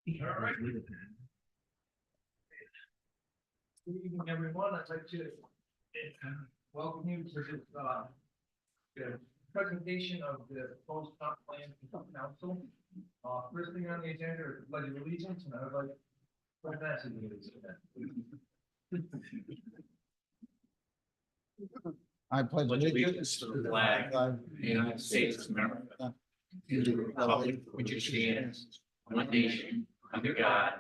All right. Good evening, everyone. I'd like to welcome you to this the presentation of the proposed comp plan from council. First thing on the agenda is the pledge of allegiance, and I would like Fred Massey to lead us in that. I pledge allegiance to the flag of the United States of America, and to the republic which it stands, one nation, under God,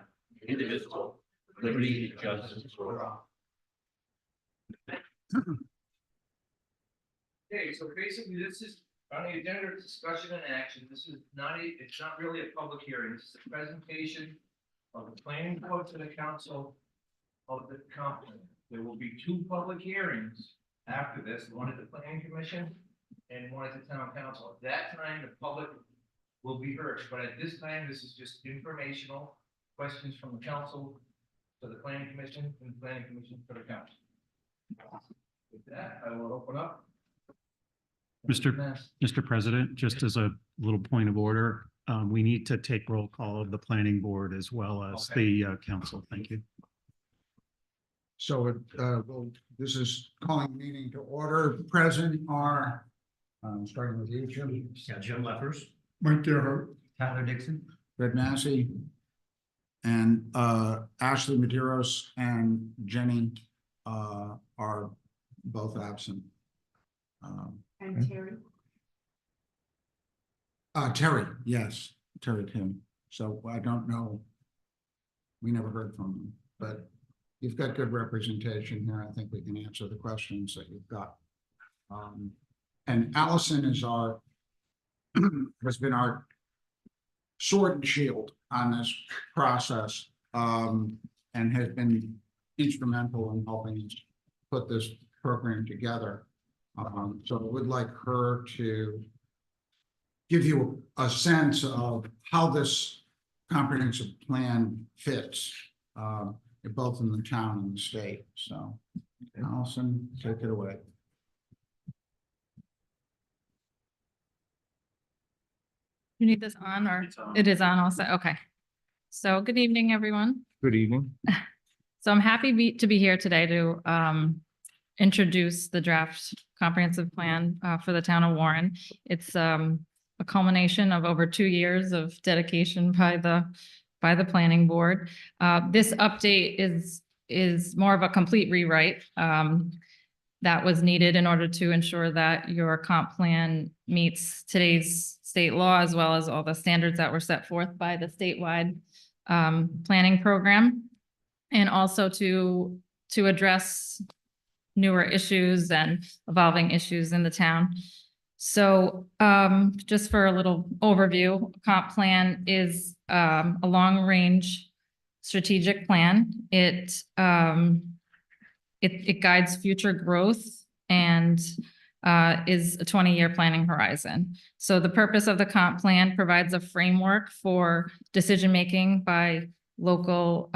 indivisible, with liberty and justice for all. Okay, so basically, this is on the agenda, discussion and action. This is not it's not really a public hearing. This is a presentation of the planning board to the council of the comp plan. There will be two public hearings after this, one at the planning commission and one at the town council. At that time, the public will be heard, but at this time, this is just informational questions from the council to the planning commission and the planning commission to the council. With that, I will open up. Mr. President, just as a little point of order, we need to take roll call of the planning board as well as the council. Thank you. So this is calling meeting to order. Present are starting with you, Jim. Yeah, Jim Leffers. Mike Gerhart. Tyler Dixon. Fred Massey. And Ashley Medeiros and Jenny are both absent. And Terry. Terry, yes, Terry Kim. So I don't know. We never heard from them, but you've got good representation here. I think we can answer the questions that you've got. And Allison is has been our sword and shield on this process, and has been instrumental in helping us put this program together. So I would like her to give you a sense of how this comprehensive plan fits, both in the town and the state. So Allison, take it away. You need this on, or it is on also? Okay. So good evening, everyone. Good evening. So I'm happy to be here today to introduce the draft comprehensive plan for the town of Warren. It's a culmination of over 2 years of dedication by the planning board. This update is more of a complete rewrite that was needed in order to ensure that your comp plan meets today's state law, as well as all the standards that were set forth by the statewide planning program, and also to address newer issues and evolving issues in the town. So just for a little overview, comp plan is a long-range strategic plan. It guides future growth and is a 20-year planning horizon. So the purpose of the comp plan provides a framework for decision-making by local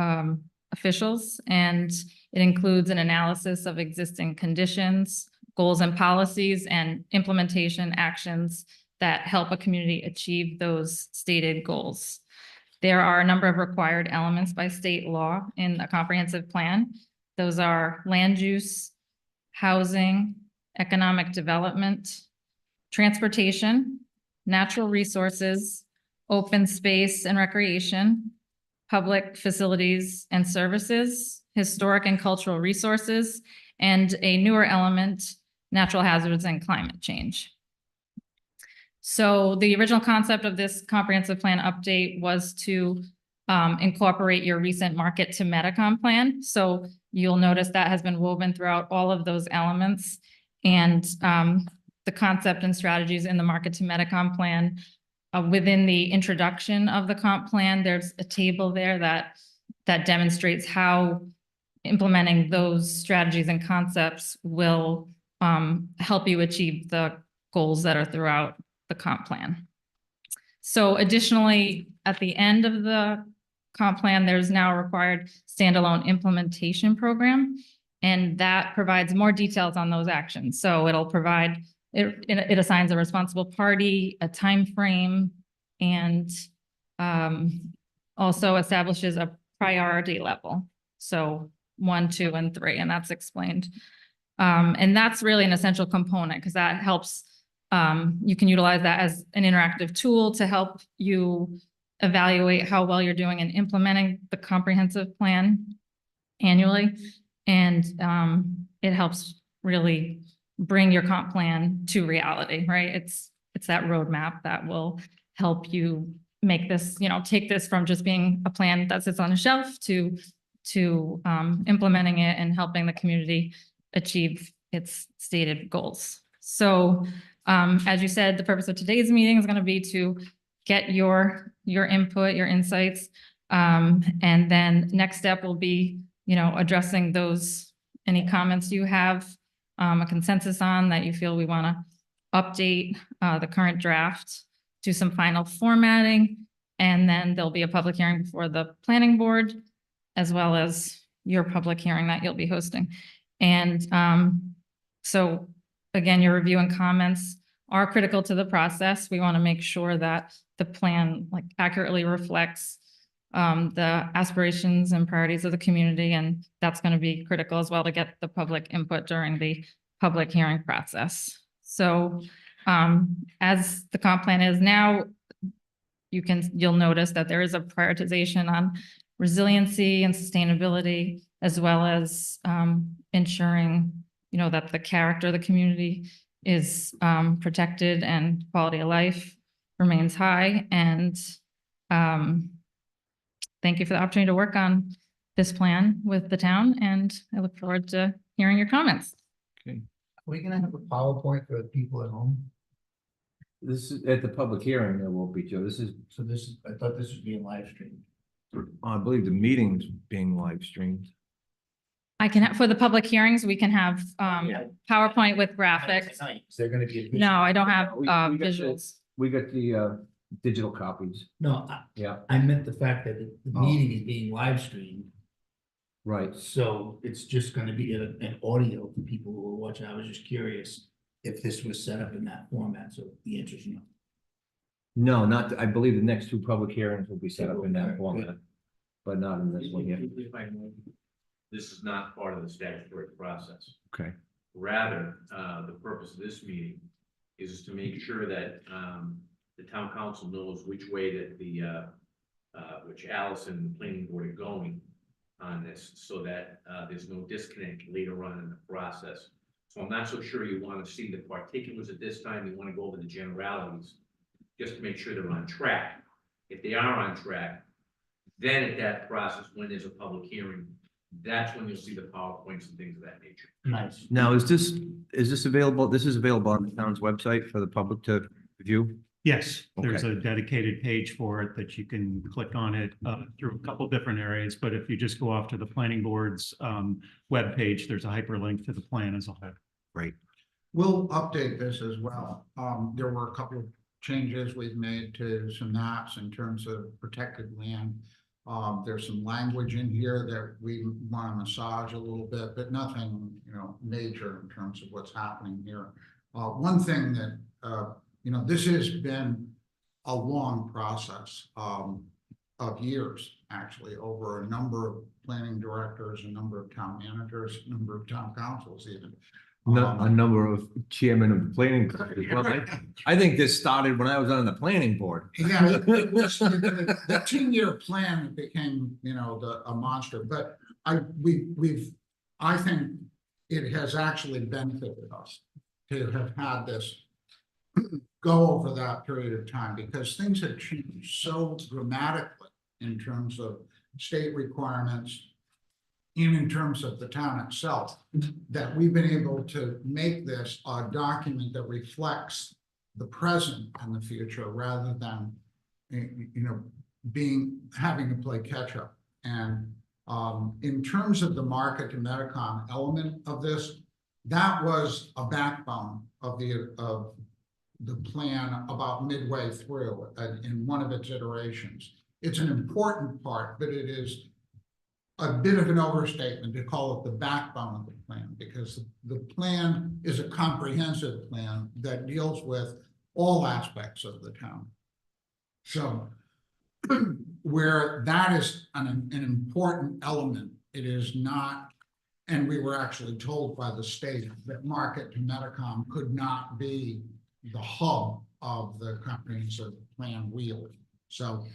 officials, and it includes an analysis of existing conditions, goals and policies, and implementation actions that help a community achieve those stated goals. There are a number of required elements by state law in a comprehensive plan. Those are land use, housing, economic development, transportation, natural resources, open space and recreation, public facilities and services, historic and cultural resources, and a newer element, natural hazards and climate change. So the original concept of this comprehensive plan update was to incorporate your recent market to Metacom plan. So you'll notice that has been woven throughout all of those elements, and the concept and strategies in the market to Metacom plan. Within the introduction of the comp plan, there's a table there that demonstrates how implementing those strategies and concepts will help you achieve the goals that are throughout the comp plan. So additionally, at the end of the comp plan, there's now a required standalone implementation program, and that provides more details on those actions. So it'll provide, it assigns a responsible party, a time frame, and also establishes a priority level. So 1, 2, and 3, and that's explained. And that's really an essential component because that helps, you can utilize that as an interactive tool to help you evaluate how well you're doing in implementing the comprehensive plan annually. And it helps really bring your comp plan to reality, right? It's that roadmap that will help you make this, take this from just being a plan that sits on a shelf to implementing it and helping the community achieve its stated goals. So as you said, the purpose of today's meeting is going to be to get your input, your insights. And then next step will be, addressing any comments you have, a consensus on that you feel we want to update the current draft, do some final formatting, and then there'll be a public hearing before the planning board, as well as your public hearing that you'll be hosting. And so again, your review and comments are critical to the process. We want to make sure that the plan accurately reflects the aspirations and priorities of the community. And that's going to be critical as well to get the public input during the public hearing process. So as the comp plan is now, you'll notice that there is a prioritization on resiliency and sustainability, as well as ensuring, that the character of the community is protected and quality of life remains high. And thank you for the opportunity to work on this plan with the town, and I look forward to hearing your comments. Are we gonna have a PowerPoint for the people at home? This is at the public hearing, there will be, Joe. This is, So I thought this was being live streamed. I believe the meeting's being live streamed. I can, for the public hearings, we can have PowerPoint with graphics. Is there gonna be a? No, I don't have We got the- visuals. we got the digital copies. No, Yeah, I meant the fact that the meeting is being live streamed, right. so it's just gonna be an audio for people who are watching. I was just curious if this was set up in that format, so the answer is no. No, not, I believe the next two public hearings will be set up in that Okay, format, but not in this one yet. This is not part of the statutory process. Okay. Rather, the purpose of this meeting is to make sure that, the town council knows which way that which Alice and the planning board are going on this, so that, there's no disconnect later on in the process. So I'm not so sure you want to see the particulars at this time. You want to go over the generalities, just to make sure they're on track. If they are on track, then at that process, when there's a public hearing, that's when you'll see the PowerPoints and things of that nature. Nice. Now, is this available? This is available on the town's website for the public to view? Yes, there's Okay. a dedicated page for it that you can click on it through a couple different areas. But if you just go off to the planning board's webpage, there's a hyperlink to the plan as a whole. Great. We'll update this as well. There were a couple of changes we've made to some maps in terms of protected land. There's some language in here that we want to massage a little bit, but nothing, major in terms of what's happening here. One thing that, this has been a long process of years, actually, over a number of planning directors, a number of town managers, a number of town councils even. A number of chairmen of the planning. Well, I think this started when I was on the planning board. Yeah, the 10-year plan became, a monster, but I think it has actually benefited us to have had this go over that period of time, because things have changed so dramatically in terms of state requirements, and in terms of the town itself, that we've been able to make this a document that reflects the present and the future, rather than, having to play catch up. And in terms of the market to Medicom element of this, that was a backbone of the plan about midway through in one of its iterations. It's an important part, but it is a bit of an overstatement to call it the backbone of the plan, because the plan is a comprehensive plan that deals with all aspects of the town. So where that is an important element, it is not, and we were actually told by the state that Market to Medicom could not be the hub of the comprehensive plan wheel. So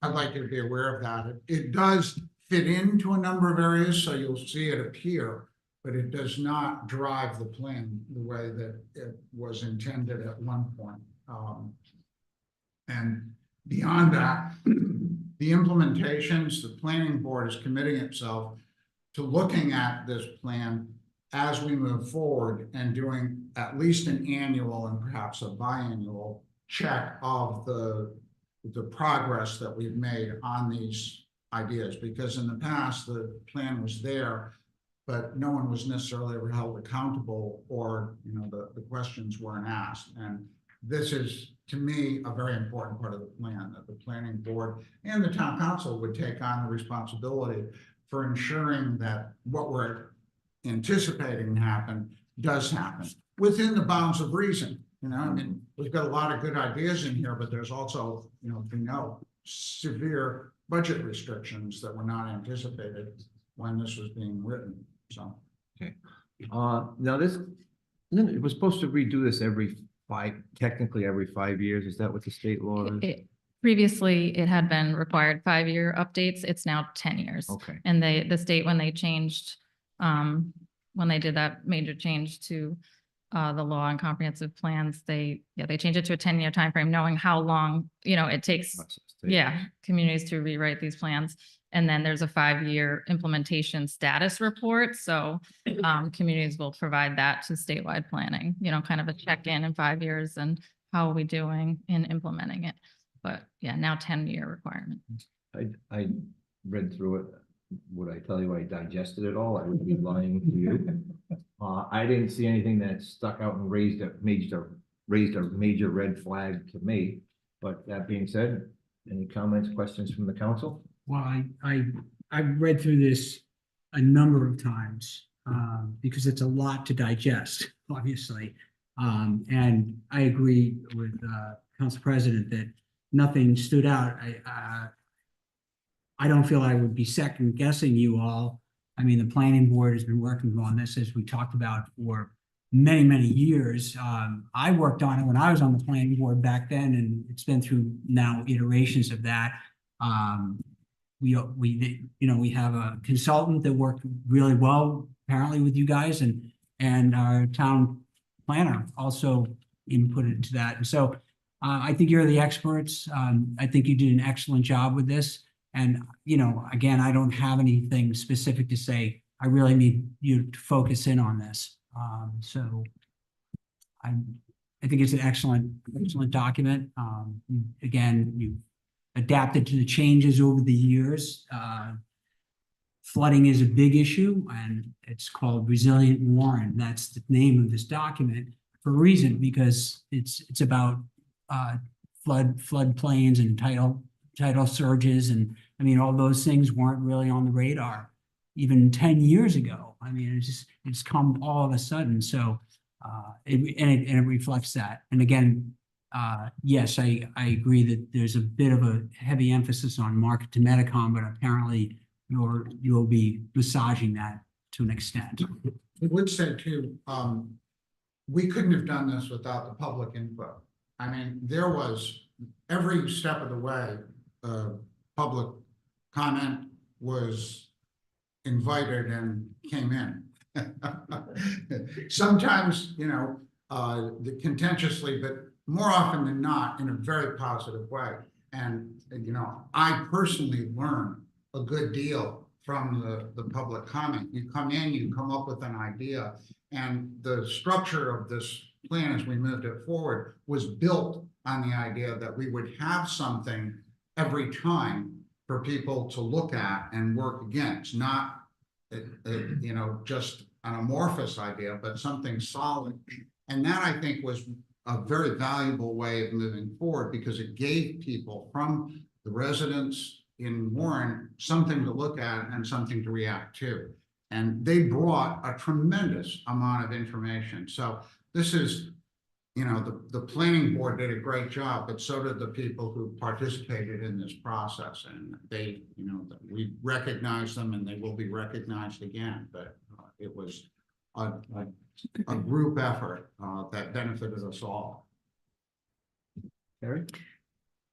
I'd like you to be aware of that. It does fit into a number of areas, so you'll see it appear, but it does not drive the plan the way that it was intended at one point. And beyond that, the implementations, the planning board is committing itself to looking at this plan as we move forward and doing at least an annual and perhaps a biannual check of the progress that we've made on these ideas. Because in the past, the plan was there, but no one was necessarily ever held accountable, or, you know, the questions weren't asked. And this is, to me, a very important part of the plan, that the planning board and the town council would take on the responsibility for ensuring that what we're anticipating to happen does happen within the bounds of reason. You know, I mean, we've got a lot of good ideas in here, but there's also, you know, severe budget restrictions that were not anticipated when this was being written, so. Now this, it was supposed to redo this technically every 5 years. Is that what the state law is? Previously, it had been required 5-year updates. It's now 10 years. Okay. And the state, when they changed, when they did that major change to the law on comprehensive plans, they changed it to a 10-year timeframe, knowing how long, you know, it takes, communities to rewrite these plans. And then there's a 5-year implementation status report. So communities will provide that to statewide planning, you know, kind of a check-in 5 years and how are we doing in implementing it. But yeah, now 10-year requirement. I read through it. Would I tell you I digested it all? I would be lying to you. I didn't see anything that stuck out and raised a major red flag to me. But that being said, any comments, questions from the council? Well, I've read through this a number of times because it's a lot to digest, obviously. And I agree with Council President that nothing stood out. I don't feel I would be second guessing you all. I mean, the planning board has been working on this, as we talked about, for many, many years. I worked on it when I was on the planning board back then, and it's been through now iterations of that. We have a consultant that worked really well, apparently, with you guys, and our town planner also inputted into that. And so I think you're the experts. I think you did an excellent job with this. And, you know, again, I don't have anything specific to say. I really need you to focus in on this. So I think it's an excellent document. Again, you adapted to the changes over the years. Flooding is a big issue, and it's called Resilient Warren. That's the name of this document for a reason, because it's about floodplains and tidal surges, and I mean, all those things weren't really on the radar even 10 years ago. I mean, it's come all of a sudden. So it reflects that. And again, yes, I agree that there's a bit of a heavy emphasis on Market to Medicom, but apparently you'll be massaging that to an extent. I would say too, we couldn't have done this without the public input. I mean, there was every step of the way, public comment was invited and came in. Sometimes, you know, contentiously, but more often than not, in a very positive way. And, you know, I personally learned a good deal from the public comment. You come in, you come up with an idea, and the structure of this plan as we moved it forward was built on the idea that we would have something every time for people to look at and work against, not, you know, just an amorphous idea, but something solid. And that, I think, was a very valuable way of moving forward, because it gave people, from the residents in Warren, something to look at and something to react to. And they brought a tremendous amount of information. So this is you know, the planning board did a great job, but so did the people who participated in this process. And they, you know, we recognize them and they will be recognized again, but it was a group effort that benefited us all. Terry?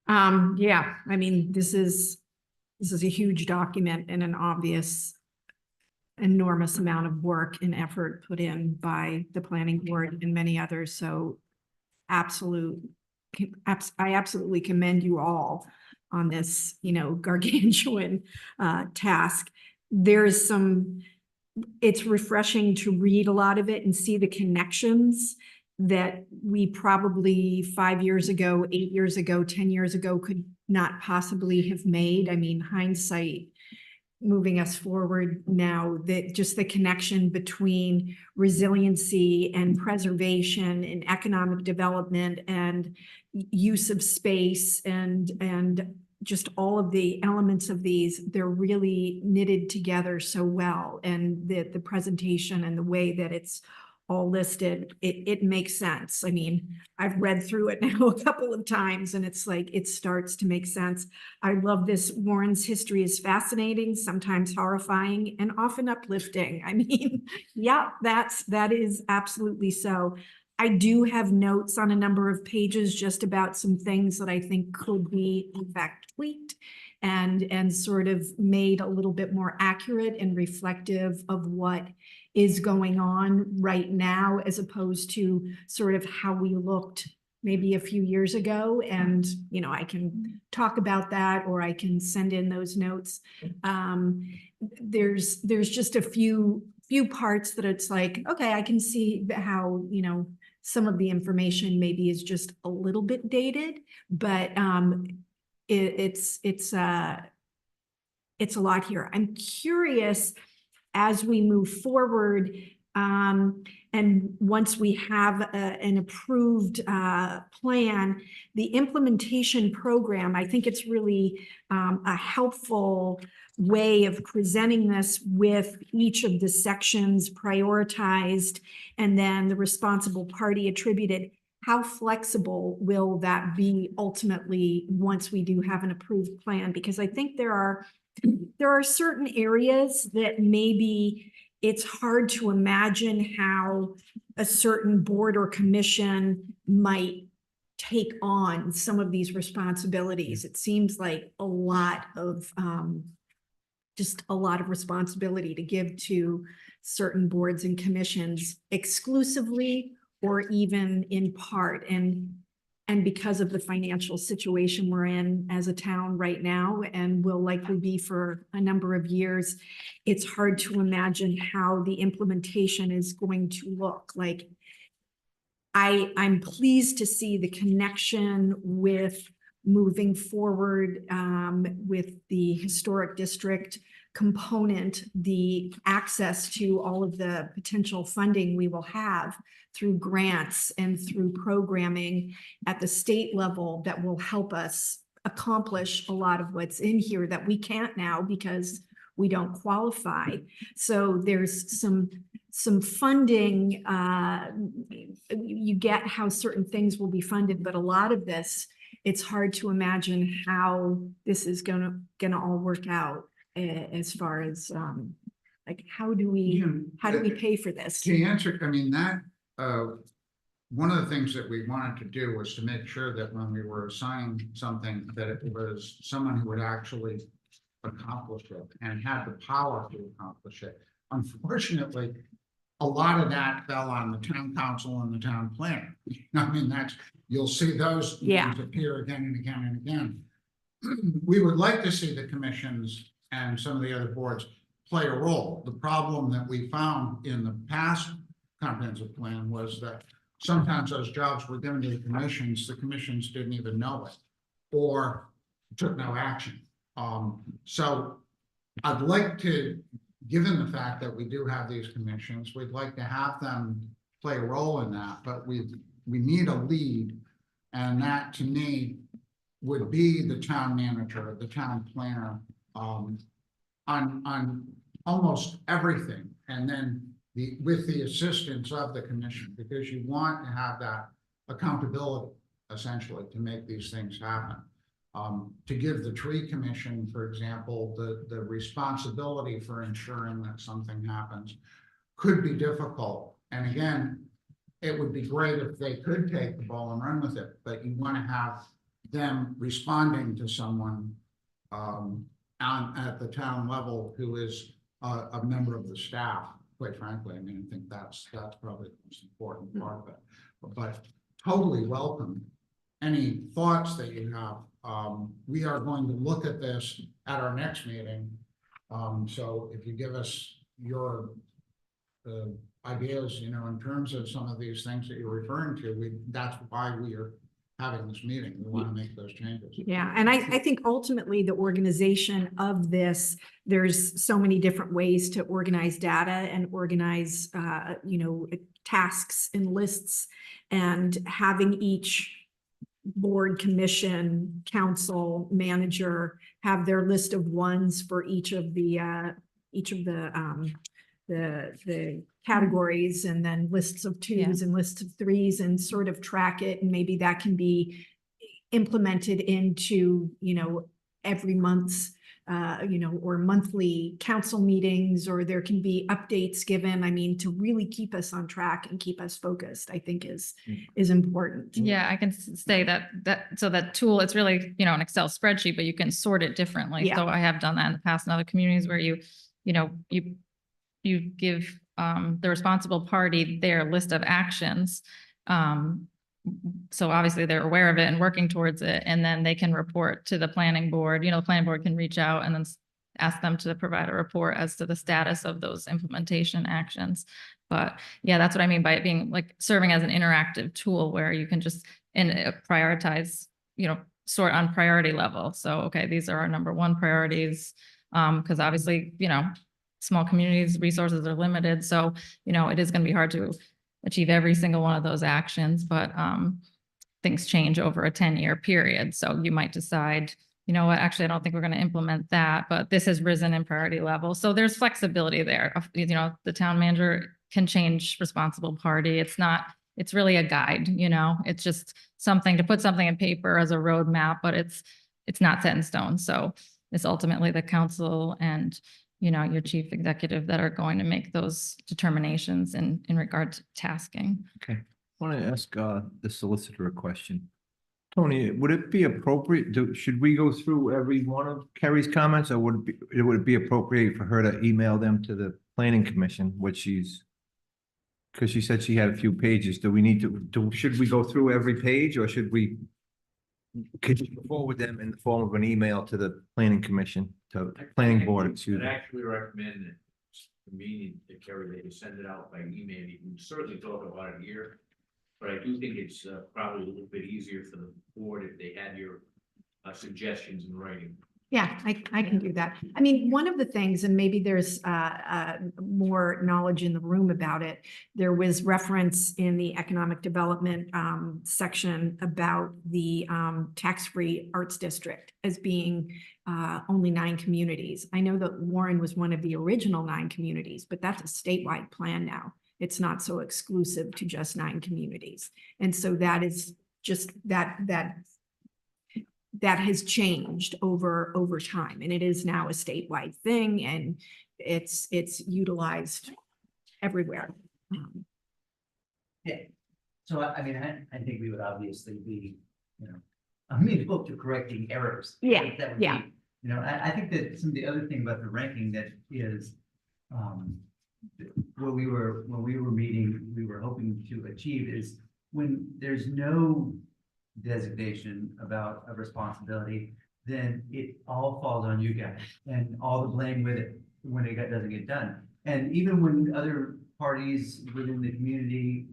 Yeah, I mean, this is a huge document and an obvious enormous amount of work and effort put in by the planning board and many others, so I absolutely commend you all on this, you know, gargantuan task. It's refreshing to read a lot of it and see the connections that we probably 5 years ago, 8 years ago, 10 years ago could not possibly have made. I mean, hindsight moving us forward now, that just the connection between resiliency and preservation and economic development and use of space and just all of the elements of these, they're really knitted together so well. And the presentation and the way that it's all listed, it makes sense. I mean, I've read through it now a couple of times and it's like, it starts to make sense. I love this. Warren's history is fascinating, sometimes horrifying, and often uplifting. I mean, yeah, that is absolutely so. I do have notes on a number of pages just about some things that I think could be in fact tweaked and sort of made a little bit more accurate and reflective of what is going on right now, as opposed to sort of how we looked maybe a few years ago. And, you know, I can talk about that, or I can send in those notes. There's just a few parts that it's like, okay, I can see how, you know, some of the information maybe is just a little bit dated, but it's a lot here. I'm curious, as we move forward, and once we have an approved plan, the implementation program, I think it's really a helpful way of presenting this with each of the sections prioritized and then the responsible party attributed. How flexible will that be ultimately once we do have an approved plan? Because I think there are certain areas that maybe it's hard to imagine how a certain board or commission might take on some of these responsibilities. It seems like a lot of just a lot of responsibility to give to certain boards and commissions exclusively or even in part. And because of the financial situation we're in as a town right now, and will likely be for a number of years, it's hard to imagine how the implementation is going to look. Like, I'm pleased to see the connection with moving forward with the historic district component, the access to all of the potential funding we will have through grants and through programming at the state level that will help us accomplish a lot of what's in here that we can't now because we don't qualify. So there's some funding, you get how certain things will be funded, but a lot of this, it's hard to imagine how this is gonna all work out as far as like, how do we pay for this? To answer, I mean, that one of the things that we wanted to do was to make sure that when we were assigning something, that it was someone who would actually accomplish it and had the power to accomplish it. Unfortunately, a lot of that fell on the town council and the town planner. I mean, you'll see those names appear again and again and again. We would like to see the commissions and some of the other boards play a role. The problem that we found in the past comprehensive plan was that sometimes those jobs were given to the commissions didn't even know it or took no action. So I'd like to, given the fact that we do have these commissions, we'd like to have them play a role in that, but we need a lead. And that, to me, would be the town manager, the town planner, on almost everything. And then with the assistance of the commission, because you want to have that accountability, essentially, to make these things happen. To give the tree commission, for example, the responsibility for ensuring that something happens could be difficult. And again, it would be great if they could take the ball and run with it, but you want to have them responding to someone at the town level who is a member of the staff, quite frankly. I mean, I think that's probably the most important part of it. But totally welcome any thoughts that you have. We are going to look at this at our next meeting. So if you give us your ideas, in terms of some of these things that you're referring to, that's why we are having this meeting. We want to make those changes. Yeah, and I think ultimately the organization of this, there's so many different ways to organize data and organize, tasks and lists, and having each board, commission, council, manager have their list of ones for each of the categories, and then lists of twos and lists of threes, and sort of track it. And maybe that can be implemented into, every month's, or monthly council meetings, or there can be updates given. I mean, to really keep us on track and keep us focused, I think is important. Yeah, I can say so that tool, it's really, an Excel spreadsheet, but you can sort it differently. Yeah. So I have done that in the past in other communities where you give the responsible party their list of actions. So obviously they're aware of it and working towards it, and then they can report to the planning board. The planning board can reach out and then ask them to provide a report as to the status of those implementation actions. But yeah, that's what I mean by it being like serving as an interactive tool where you can just prioritize, sort on priority level. So, okay, these are our number one priorities. Because obviously, small communities, resources are limited. So, it is going to be hard to achieve every single one of those actions, but things change over a 10-year period. So you might decide, what, actually, I don't think we're going to implement that, but this has risen in priority level. So there's flexibility there. The town manager can change responsible party. It's really a guide, it's just something to put something in paper as a roadmap, but it's not set in stone. So it's ultimately the council and your chief executive that are going to make those determinations in regard to tasking. Okay, I want to ask the solicitor a question. Tony, would it be appropriate, should we go through every one of Kerry's comments, or would it be appropriate for her to email them to the planning commission, because she said she had a few pages. Do we need should we go through every page, or could you forward them in the form of an email to the planning commission, to planning board, excuse me? I'd actually recommend that the meeting, Kerry, that you send it out by email. You can certainly talk about it here, but I do think it's probably a little bit easier for the board if they had your suggestions in writing. Yeah, I can do that. I mean, one of the things, and maybe there's more knowledge in the room about it, there was reference in the economic development section about the tax-free arts district as being only 9 communities. I know that Warren was one of the original 9 communities, but that's a statewide plan now. It's not so exclusive to just 9 communities. And so that is just that has changed over time, and it is now a statewide thing, and it's utilized everywhere. Yeah, so I mean, I think we would obviously be, amenable to correcting errors. Yeah, That would yeah. be, I think that some of the other thing about the ranking that is, when we were meeting, we were hoping to achieve is when there's no designation about a responsibility, then it all falls on you guys and all the blame with it when it doesn't get done. And even when other parties within the community,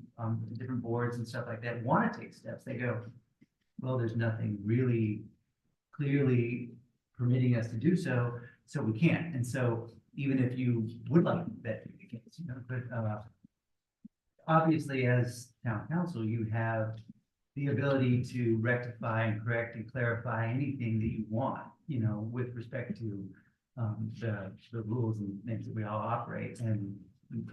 different boards and stuff like that want to take steps, they go, well, there's nothing really clearly permitting us to do so, so we can't. And so even if you would like that, but obviously as town council, you have the ability to rectify and correct and clarify anything that you want, with respect to the rules and things that we all operate. And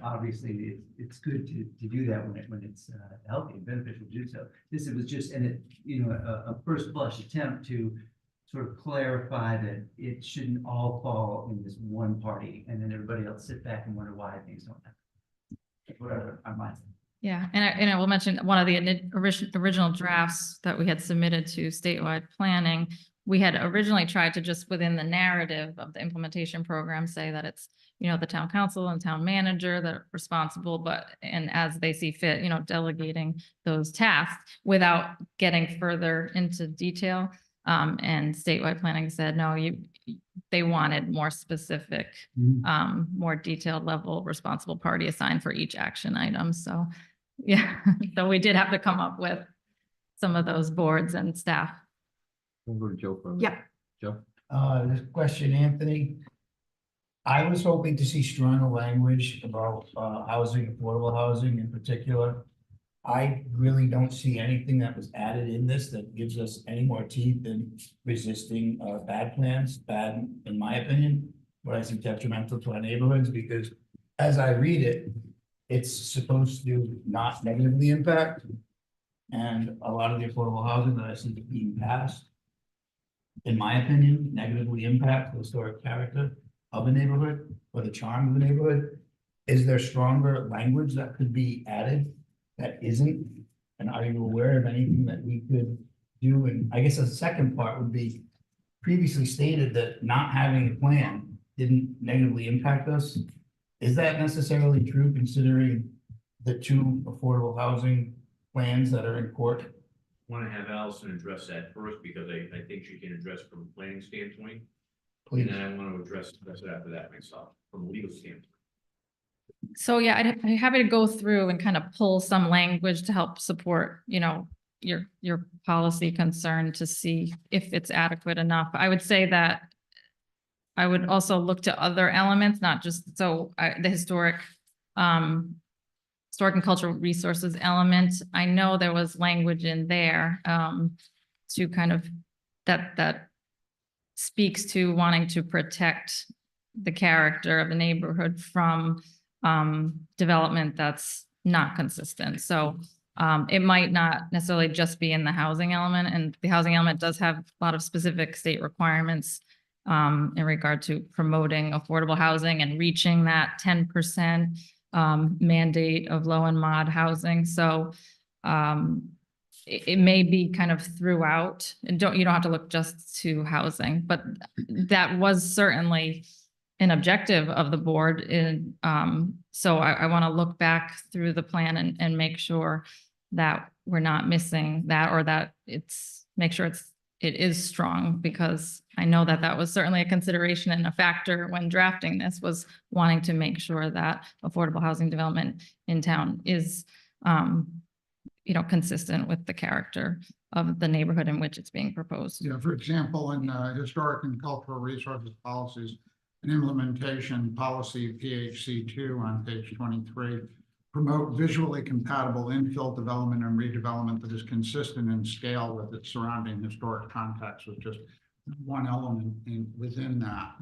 obviously, it's good to do that when it's healthy and beneficial to do so. This was just, a first blush attempt to sort of clarify that it shouldn't all fall in this one party, and then everybody else sit back and wonder why things don't happen. Whatever, I might. Yeah, and I will mention one of the original drafts that we had submitted to statewide planning. We had originally tried to just within the narrative of the implementation program, say that it's, the town council and town manager that are responsible, and as they see fit, delegating those tasks without getting further into detail. And statewide planning said, no, they wanted more specific, more detailed level responsible party assigned for each action item. So, yeah, so we did have to come up with some of those boards and staff. We'll go to Joe for a minute. Yeah. Joe? This question, Anthony. I was hoping to see stronger language about housing, affordable housing in particular. I really don't see anything that was added in this that gives us any more teeth than resisting bad plans, bad in my opinion, but I think detrimental to our neighborhoods, because as I read it, it's supposed to not negatively impact. And a lot of the affordable housing that I see being passed, in my opinion, negatively impact the historic character of a neighborhood or the charm of the neighborhood. Is there stronger language that could be added that isn't? And are you aware of anything that we could do? And I guess the second part would be previously stated that not having a plan didn't negatively impact us. Is that necessarily true considering the two affordable housing plans that are in court? Want to have Allison address that first, because I think she can address from a planning standpoint. Please. And then I want to address it after that myself, from a legal standpoint. So yeah, I'd be happy to go through and kind of pull some language to help support, your policy concern to see if it's adequate enough. I would say that I would also look to other elements, not just, the historic and cultural resources element. I know there was language in there to kind of that speaks to wanting to protect the character of the neighborhood from development that's not consistent. So it might not necessarily just be in the housing element, and the housing element does have a lot of specific state requirements in regard to promoting affordable housing and reaching that 10% mandate of low and mod housing. So it may be kind of throughout, and you don't have to look just to housing, but that was certainly an objective of the board. So I want to look back through the plan and make sure that we're not missing that, or that make sure it is strong, because I know that was certainly a consideration and a factor when drafting this, was wanting to make sure that affordable housing development in town is, consistent with the character of the neighborhood in which it's being proposed. Yeah, for example, in historic and cultural resources policies and implementation policy PHC2 on page 23, promote visually compatible infill development and redevelopment that is consistent in scale with its surrounding historic context, was just one element within that.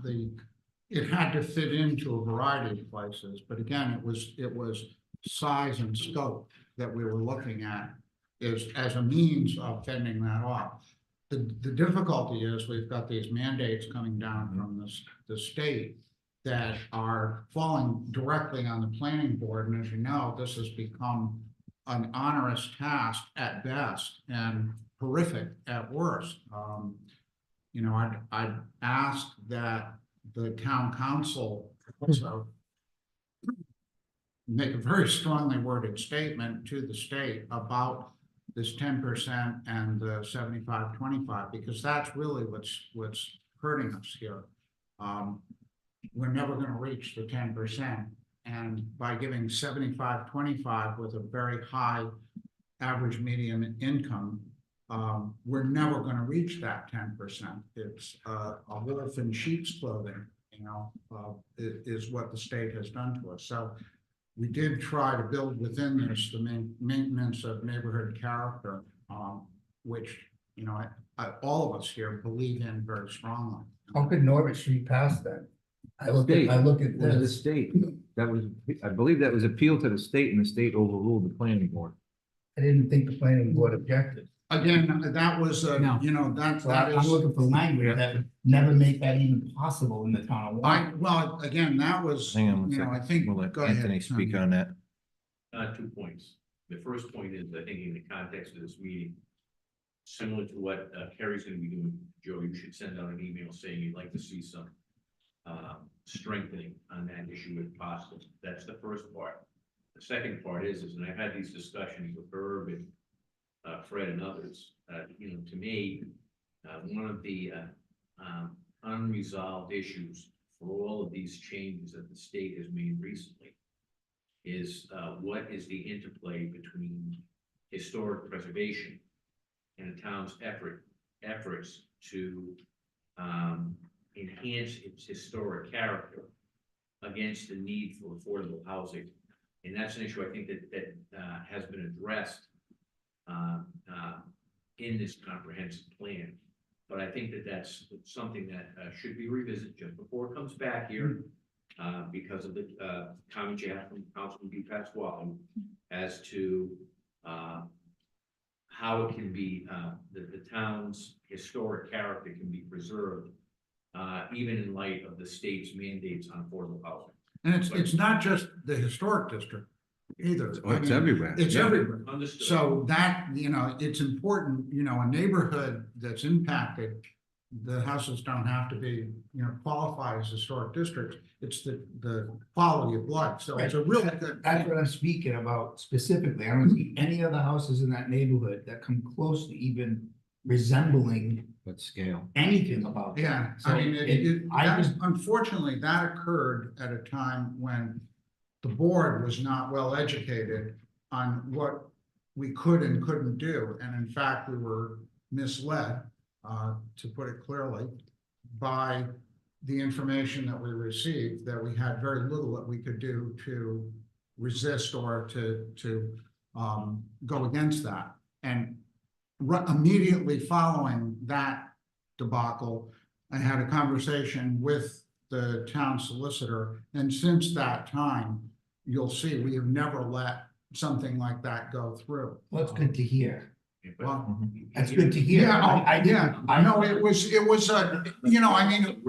It had to fit into a variety of places, but again, it was size and scope that we were looking at as a means of fending that off. The difficulty is we've got these mandates coming down from the state that are falling directly on the planning board. And as you know, this has become an onerous task at best and horrific at worst. I'd ask that the town council also make a very strongly worded statement to the state about this 10% and the 75-25, because that's really what's hurting us here. We're never going to reach the 10%, and by giving 75-25 with a very high average median income, we're never going to reach that 10%. It's a wolf in sheep's clothing, is what the state has done to us. So we did try to build within this the maintenance of neighborhood character, which, all of us here believe in very strongly. How could Norwich Street pass that? I look State. at It was the this, state. That was, I believe that was appealed to the state and the state overruled the planning board. I didn't think the planning board objected. Again, that was, No. you know, that So I'm is. looking for language that would never make that even possible in the town of Warren. Well, again, that was, Hang on one you know, I second. think. We'll let go ahead, Anthony speak Tom. on that. 2 points. The first point is, I think in the context of this meeting, similar to what Kerry's gonna be doing, Joe, you should send out an email saying you'd like to see some strengthening on that issue if possible. That's the first part. The second part is, and I've had these discussions with Herb and Fred and others, you know, to me, one of the unresolved issues for all of these changes that the state has made recently is what is the interplay between historic preservation and the town's efforts to enhance its historic character against the need for affordable housing. And that's an issue I think that has been addressed in this comprehensive plan. But I think that that's something that should be revisited just before it comes back here, because of the comments you have from Councilman D. Pasquale as to how it can be, the town's historic character can be preserved, even in light of the state's mandates on affordable housing. And it's not just the historic district either. Oh, it's I mean, everywhere. It's Yeah. everywhere. Understood. So that, you know, it's important, you know, a neighborhood that's impacted, the houses don't have to be, you know, qualify as historic districts. It's the quality of life. So it's a really good. That's what I'm speaking about specifically. I don't see any other houses in that neighborhood that come close to even resembling What scale? anything about that. Yeah, So I mean, I just, unfortunately, that occurred at a time when the board was not well educated on what we could and couldn't do. And in fact, we were misled, to put it clearly, by the information that we received, that we had very little that we could do to resist or to go against that. And immediately following that debacle, I had a conversation with the town solicitor, and since that time, you'll see, we have never let something like that go through. well, it's good to hear. Well, That's good to hear. I yeah, I know, it was a, you know, I mean,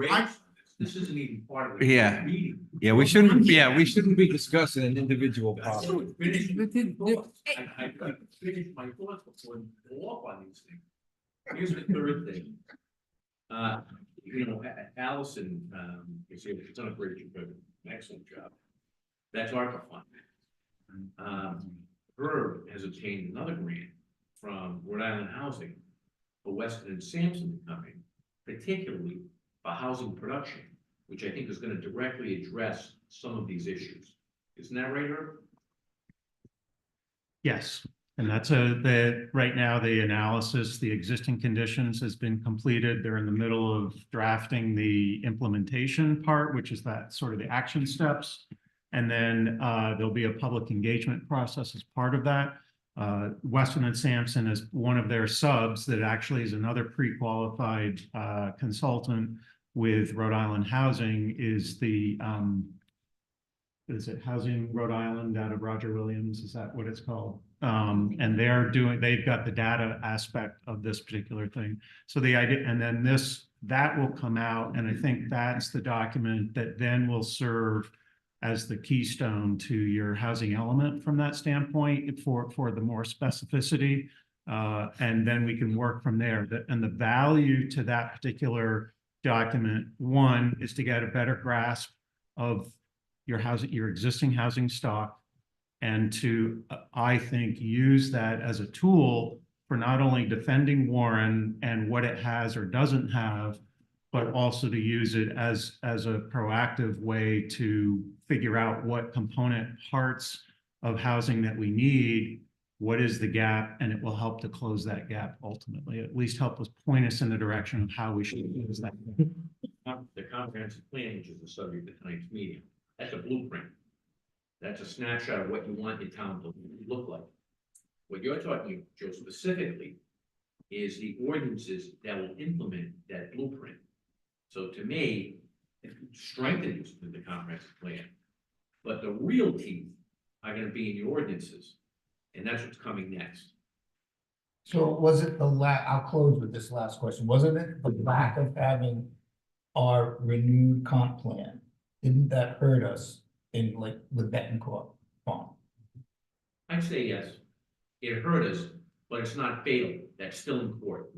This isn't even part of the Yeah. meeting. Yeah, we shouldn't be discussing an individual That's policy. what finished my thoughts. I finished my thoughts before I go off on these things. Here's the third thing. You know, Allison, she's done a great job, an excellent job. That's ARPA fund. Herb has obtained another grant from Rhode Island Housing for Weston and Sampson to come in, particularly for housing production, which I think is going to directly address some of these issues. Isn't that right, Herb? Yes, and that's right now, the analysis, the existing conditions has been completed. They're in the middle of drafting the implementation part, which is that sort of the action steps. And then there'll be a public engagement process as part of that. Weston and Sampson is one of their subs that actually is another pre-qualified consultant with Rhode Island Housing, is the is it Housing Rhode Island out of Roger Williams? Is that what it's called? And they've got the data aspect of this particular thing. So the idea, and then that will come out, and I think that's the document that then will serve as the keystone to your housing element from that standpoint for the more specificity. And then we can work from there. And the value to that particular document, one, is to get a better grasp of your existing housing stock, and to, I think, use that as a tool for not only defending Warren and what it has or doesn't have, but also to use it as a proactive way to figure out what component parts of housing that we need, what is the gap, and it will help to close that gap ultimately, at least help us point us in the direction of how we should use that. The comprehensive plan, which is the subject of tonight's meeting, that's a blueprint. That's a snapshot of what you want your town to look like. What you're talking, Joe, specifically is the ordinances that will implement that blueprint. So to me, strengthens the comprehensive plan. But the real teeth are gonna be in the ordinances, and that's what's coming next. So was it I'll close with this last question, wasn't it the lack of having our renewed comp plan? Didn't that hurt us in like with Bettencourt Farm? I'd say yes, it hurt us, but it's not fatal, that's still in court.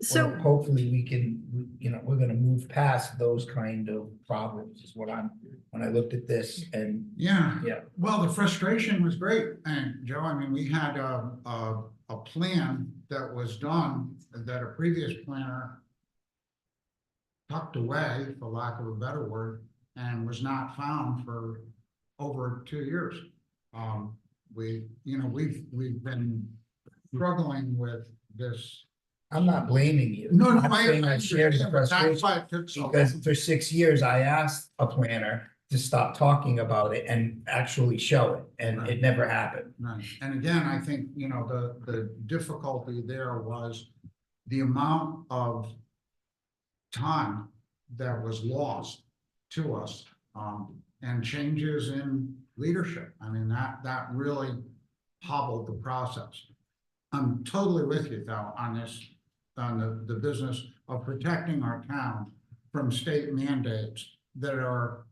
So. Well, hopefully we can, we're gonna move past those kind of problems is what when I looked at this and, Yeah. yeah. Well, the frustration was great. And Joe, I mean, we had a plan that was done that a previous planner tucked away, for lack of a better word, and was not found for over 2 years. We've been struggling with this. I'm not blaming you. No, I'm saying I shared the understand, but that's frustration. why it took so Because long. for 6 years, I asked a planner to stop talking about it and actually show it, and it never happened. Right, and again, I think, the difficulty there was the amount of time that was lost to us, and changes in leadership. I mean, that really hobbled the process. I'm totally with you though, on this, on the business of protecting our town from state mandates that are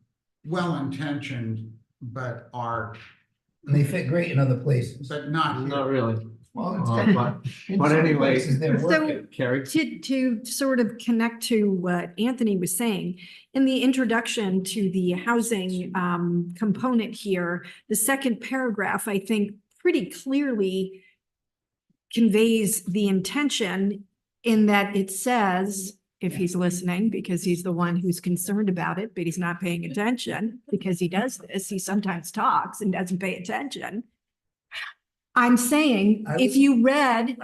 well-intentioned, but And they fit great in other places. not Not here. really. Well, But in some anyway. places they're So- working. Carrie? To sort of connect to what Anthony was saying, in the introduction to the housing component here, the second paragraph, I think, pretty clearly conveys the intention in that it says, if he's listening, because he's the one who's concerned about it, but he's not paying attention because he does this, he sometimes talks and doesn't pay attention. I'm saying, if you read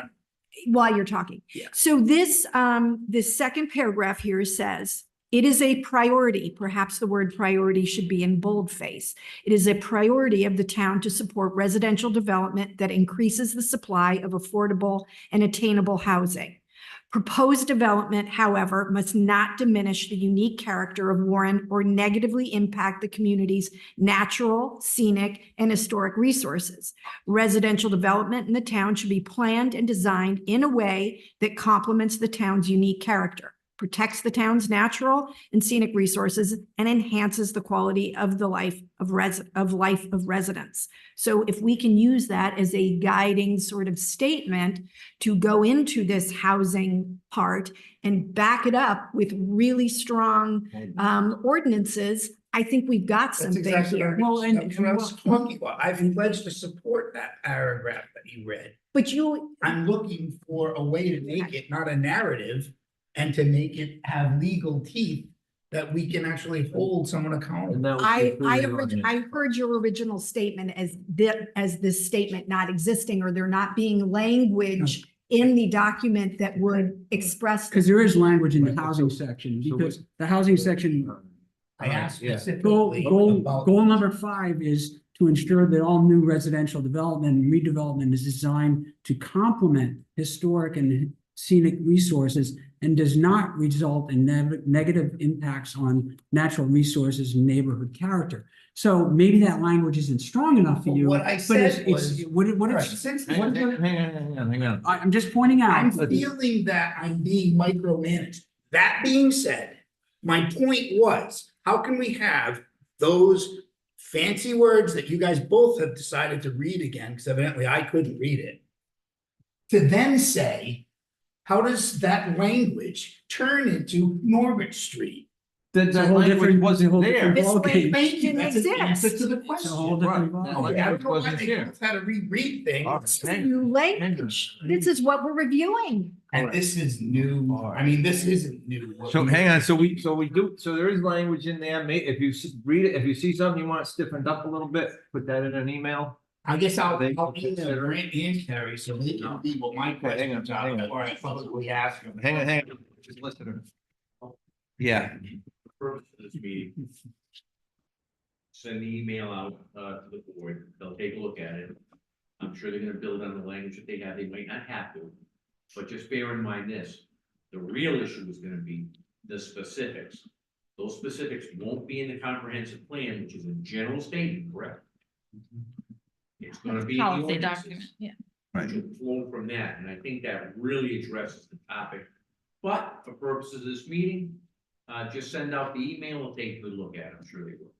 while you're talking. Yeah. So this second paragraph here says, it is a priority, perhaps the word priority should be in boldface. It is a priority of the town to support residential development that increases the supply of affordable and attainable housing. Proposed development, however, must not diminish the unique character of Warren or negatively impact the community's natural, scenic, and historic resources. Residential development in the town should be planned and designed in a way that complements the town's unique character, protects the town's natural and scenic resources, and enhances the quality of the life of residents. So if we can use that as a guiding sort of statement to go into this housing part and back it up with really strong ordinances, I think we've got That's something exactly here. what I was talking about. I've pledged to support that paragraph that you read. But I'm looking for a way to make it not a narrative and to make it have legal teeth that we can actually hold someone accountable. And that was I heard your original statement as this statement not existing, or there not being language in the document that would express. Because there is language in the housing section, because the housing section, I asked Yeah. specifically goal about. number 5 is to ensure that all new residential development and redevelopment is designed to complement historic and scenic resources and does not result in negative impacts on natural resources and neighborhood character. So maybe that language isn't strong enough for But you. what I but said it's what Right, it's, since Hang on, hang on. I'm just pointing I'm out. feeling that I'm being micromanaged. That being said, my point was, how can we have those fancy words that you guys both have decided to read again, because evidently I couldn't read it, to then say, how does that language turn into Norbert Street? That It's a whole different- wasn't it's a whole there. different This ballgame. language Thank you, didn't that's an answer exist. to the It's a whole question. different Right. ballgame. Okay, I don't know why wasn't they here. both had to reread things, It's new language. This is what we're reviewing. and this is new, I mean, this isn't new. So hang on, so there is language in there, if you read it, if you see something you want stiffened up a little bit, put that in an email. I guess I'll They email consider- Grant and Carrie, so they can be what my hang on, questions are, hang on. or I publicly ask them. Hang on, just listen. Yeah, The purpose of this meeting. Send the email out, to the board, they'll take a look at it. I'm sure they're gonna build on the language that they have, they might not have to, but just bear in mind this, the real issue is gonna be the specifics. Those specifics won't be in the comprehensive plan, which is a general statement, correct? It's gonna be in the Policy document, ordinances, yeah. which will flow from that, and I think that really addresses the topic. But for purposes of this meeting, just send out the email, we'll take a good look at it, I'm sure they will.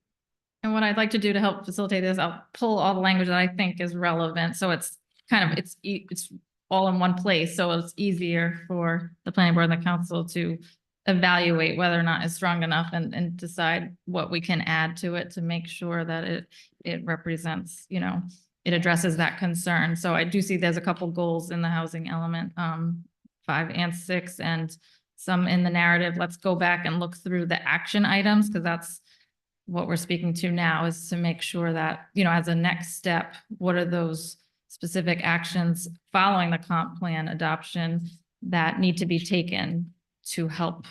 And what I'd like to do to help facilitate this, I'll pull all the language that I think is relevant, so it's kind of, it's all in one place, so it's easier for the planning board and the council to evaluate whether or not it's strong enough and decide what we can add to it to make sure that it represents, you know, it addresses that concern. So I do see there's a couple goals in the housing element, 5 and 6, and some in the narrative. Let's go back and look through the action items, because that's what we're speaking to now, is to make sure that, you know, as a next step, what are those specific actions following the comp plan adoption that need to be taken to help,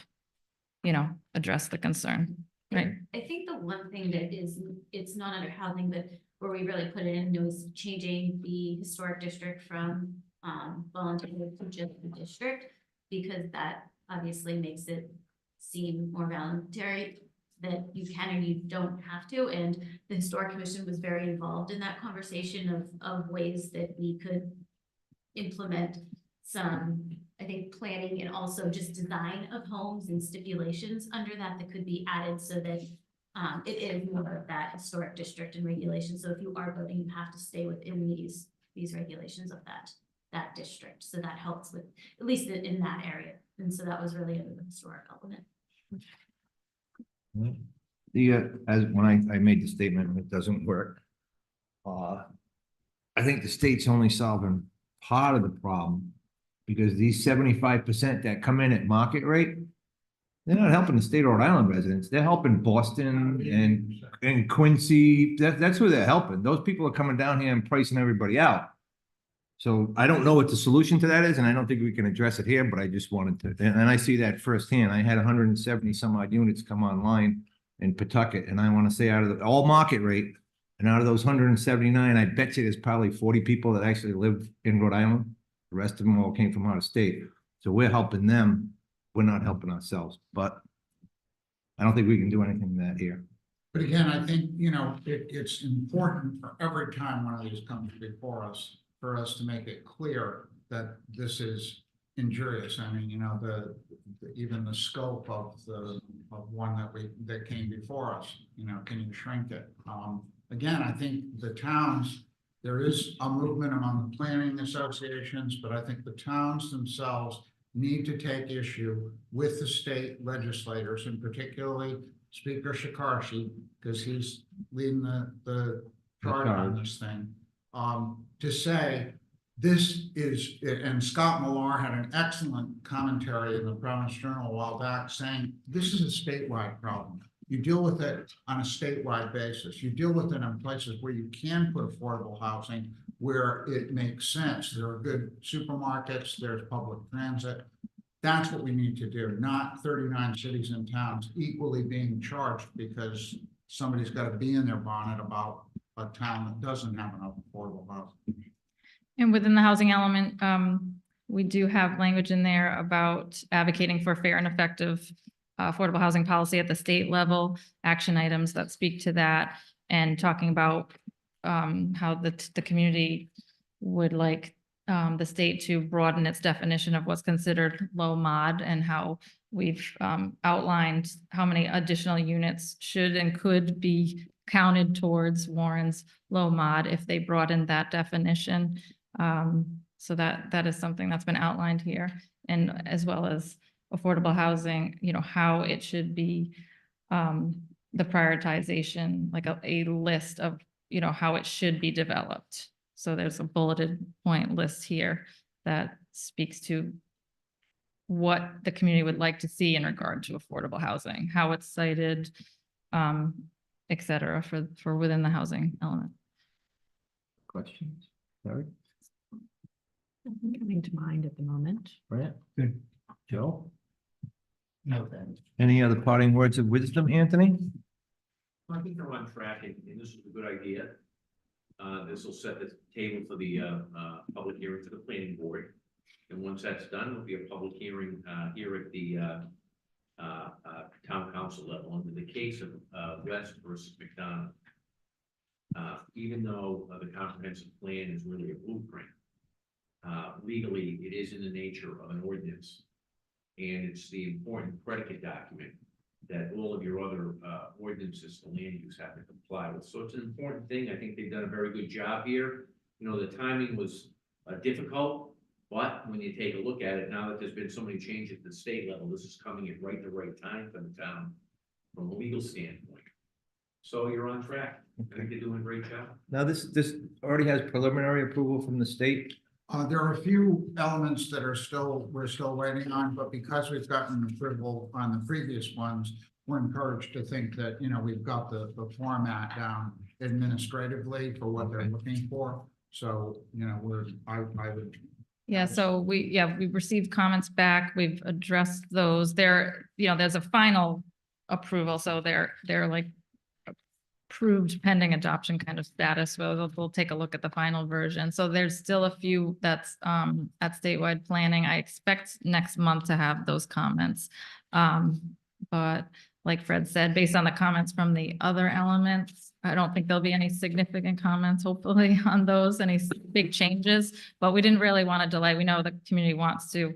you know, address the concern, right? I think the one thing that is, it's not under housing, but where we really put it in was changing the historic district from voluntary to just the district, because that obviously makes it seem more voluntary, that you can or you don't have to. And the Historic Commission was very involved in that conversation of ways that we could implement some, I think, planning and also just design of homes and stipulations under that could be added so that it is more of that historic district and regulation. So if you are building, you have to stay within these regulations of that district. So that helps with, at least in that area. And so that was really under the historic element. As when I made the statement, it doesn't work. I think the state's only solving part of the problem, because these 75% that come in at market rate, they're not helping the state of Rhode Island residents. They're helping Boston and Quincy. That's who they're helping. Those people are coming down here and pricing everybody out. So I don't know what the solution to that is, and I don't think we can address it here, but I just wanted to, and I see that firsthand. I had 170 some odd units come online in Pawtucket, and I want to say out of the all market rate, and out of those 179, I bet you there's probably 40 people that actually live in Rhode Island. The rest of them all came from out of state. So we're helping them. We're not helping ourselves, but I don't think we can do anything that here. But again, I think, you know, it's important for every time one of these comes before us, for us to make it clear that this is injurious. I mean, you know, even the scope of one that came before us, you know, can you shrink it? Again, I think the towns, there is a movement among the planning associations, but I think the towns themselves need to take issue with the state legislators, and particularly Speaker Shekarchi, because he's leading the charge on this thing, to say this is, and Scott Millar had an excellent commentary in the Providence Journal a while back saying, this is a statewide problem. You deal with it on a statewide basis. You deal with it in places where you can put affordable housing, where it makes sense. There are good supermarkets, there's public transit. That's what we need to do, not 39 cities and towns equally being charged because somebody's got to be in their bonnet about a town that doesn't have enough affordable housing. And within the housing element, we do have language in there about advocating for fair and effective affordable housing policy at the state level, action items that speak to that, and talking about how the community would like the state to broaden its definition of what's considered low mod, and how we've outlined how many additional units should and could be counted towards Warren's low mod if they broaden that definition. So that is something that's been outlined here, and as well as affordable housing, you know, how it should be the prioritization, like a list of, you know, how it should be developed. So there's a bulleted point list here that speaks to what the community would like to see in regard to affordable housing, how it's cited, et cetera, for within the housing element. Questions? Sorry, Nothing coming to mind at the moment. Brant? Good. Joe? No, thanks. Any other parting words of wisdom, Anthony? I think they're on track, and this is a good idea. This will set the table for the public hearing for the planning board. And once that's done, there'll be a public hearing here at the town council level, under the case of, West versus McDonald. Even though the comprehensive plan is really a blueprint, legally, it is in the nature of an ordinance. And it's the important predicate document that all of your other, ordinances to land use have to comply with. So it's an important thing. I think they've done a very good job here. You know, the timing was, difficult, but when you take a look at it, now that there's been so many changes at the state level, this is coming at the right time for the town from a legal standpoint. So you're on track. I think you're doing a great job. Now, this already has preliminary approval from the state. There are a few elements that we're still waiting on, but because we've gotten approval on the previous ones, we're encouraged to think that, you know, we've got the format down administratively for what they're looking for. So, you know, I would. Yeah, so we received comments back. We've addressed those. There's a final approval, so they're like approved pending adoption kind of status. We'll take a look at the final version. So there's still a few that's at statewide planning. I expect next month to have those comments. But like Fred said, based on the comments from the other elements, I don't think there'll be any significant comments, hopefully, on those, any big changes, but we didn't really want to delay. We know the community wants to,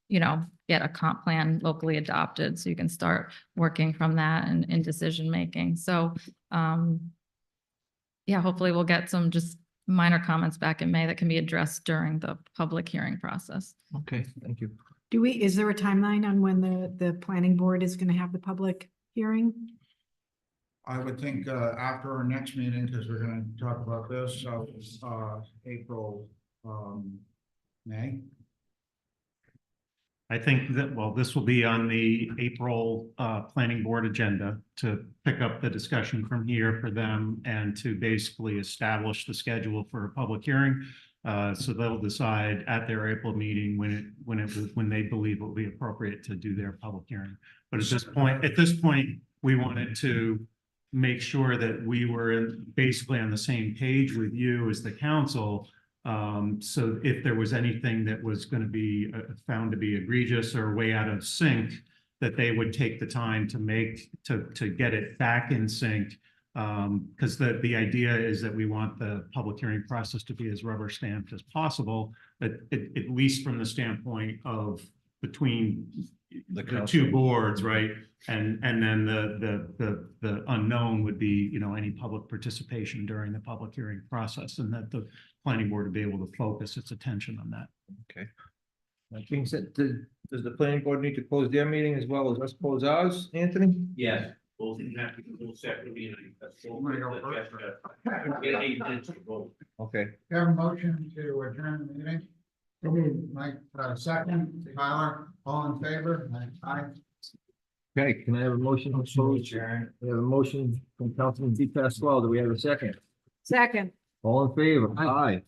you know, get a comp plan locally adopted, so you can start working from that and in decision making. So, yeah, hopefully we'll get some just minor comments back in May that can be addressed during the public hearing process. Okay, thank you. Is there a timeline on when the planning board is going to have the public hearing? I would think after our next meeting, because we're going to talk about this, so April, May. I think that, well, this will be on the April planning board agenda to pick up the discussion from here for them and to basically establish the schedule for a public hearing. So they'll decide at their April meeting when they believe it will be appropriate to do their public hearing. But at this point, we wanted to make sure that we were basically on the same page with you as the council. So if there was anything that was going to be found to be egregious or way out of sync, that they would take the time to get it back in sync. Because the idea is that we want the public hearing process to be as rubber stamped as possible, but at least from the standpoint of between the two boards, right? And then the unknown would be, you know, any public participation during the public hearing process, and that the planning board would be able to focus its attention on that. Okay. That being said, does the planning board need to close their meeting as well as us close ours, Anthony? Yes, both of them have to go separately, and that's all. Get 8 minutes to vote. Okay. Have a motion to adjourn the meeting. Mike, second, Tyler, all in favor? Aye. Okay, can I have a motion to close? We have a motion from Councilman DePasquale. Do we have a second? Second. All in favor? Aye.